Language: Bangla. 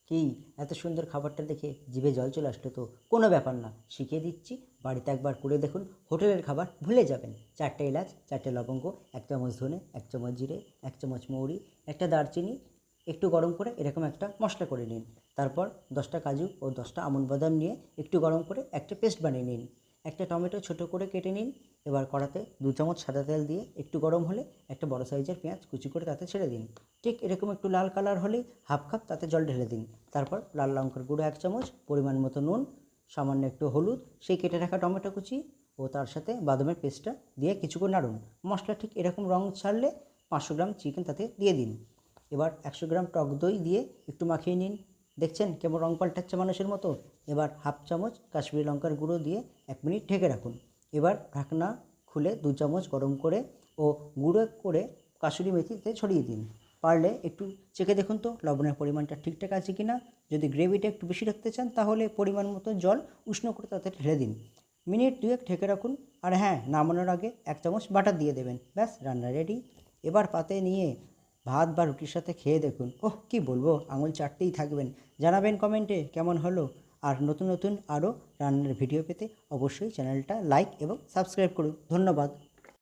কি এত সুন্দর খাবারটা দেখে জিভে জল চলে আসলো তো। কোনো ব্যাপার না, শিখিয়ে দিচ্ছি, বাড়িতে একবার করে দেখুন, হোটেলের খাবার ভুলে যাবেন। 4টে এলাচ, 4টে লবঙ্গ, 1 চামচ ধনে, 1 চামচ জিরে, 1 চামচ মৌরি, একটা দারচিনি, একটু গরম করে এরকম একটা মশলা করে নিন। তারপর 10টা কাজু ও 10টা আমন্ড বাদাম নিয়ে একটু গরম করে একটা পেস্ট বানিয়ে নিন। একটা টমেটো ছোটো করে কেটে নিন। এবার কড়াতে 2 চামচ সাদা তেল দিয়ে একটু গরম হলে একটা বড় সাইজের পেঁয়াজ কুচি করে তাতে ছেড়ে দিন। ঠিক এরকম একটু লাল কালার হলেই হাফ কাপ তাতে জল ঢেলে দিন। তারপর লাল লঙ্কার গুঁড়ো 1 চামচ, পরিমাণ মতো নুন, সামান্য একটু হলুদ, সেই কেটে রাখা টমেটো কুচি ও তার সাথে বাদামের পেস্টটা দিয়ে কিছুক্ষণ নাড়ুন। মশলা ঠিক এরকম রং ছাড়লে 500 গ্রাম চিকেন তাতে দিয়ে দিন। এবার 100 গ্রাম টক দই দিয়ে একটু মাখিয়ে নিন। দেখছেন কেমন রং পাল্টাচ্ছে মানুষের মতো। এবার হাফ চামচ কাশ্মীরি লঙ্কার গুঁড়ো দিয়ে 1 মিনিট ঢেকে রাখুন। এবার ঢাকনা খুলে 2 চামচ গরম করে ও গুঁড়ো করে কাসুরি মেথিতে ছড়িয়ে দিন। পারলে একটু চেখে দেখুন তো লবণের পরিমাণটা ঠিকঠাক আছে কি না। যদি গ্রেভিটা একটু বেশি রাখতে চান তাহলে পরিমাণ মতো জল উষ্ণ করে তাতে ঢেলে দিন। মিনিট 2 ঢেকে রাখুন। আর হ্যাঁ, নামানোর আগে 1 চামচ বাটার দিয়ে দেবেন। ব্যাস, রান্না রেডি। এবার পাতে নিয়ে ভাত বা রুটির সাথে খেয়ে দেখুন, ওহ কী বলবো, আঙুল চাটতেই থাকবেন। জানাবেন কমেন্টে কেমন হলো। আর নতুন নতুন আরও রান্নার ভিডিও পেতে অবশ্যই চ্যানেলটা লাইক এবং সাবস্ক্রাইব করুন। ধন্যবাদ।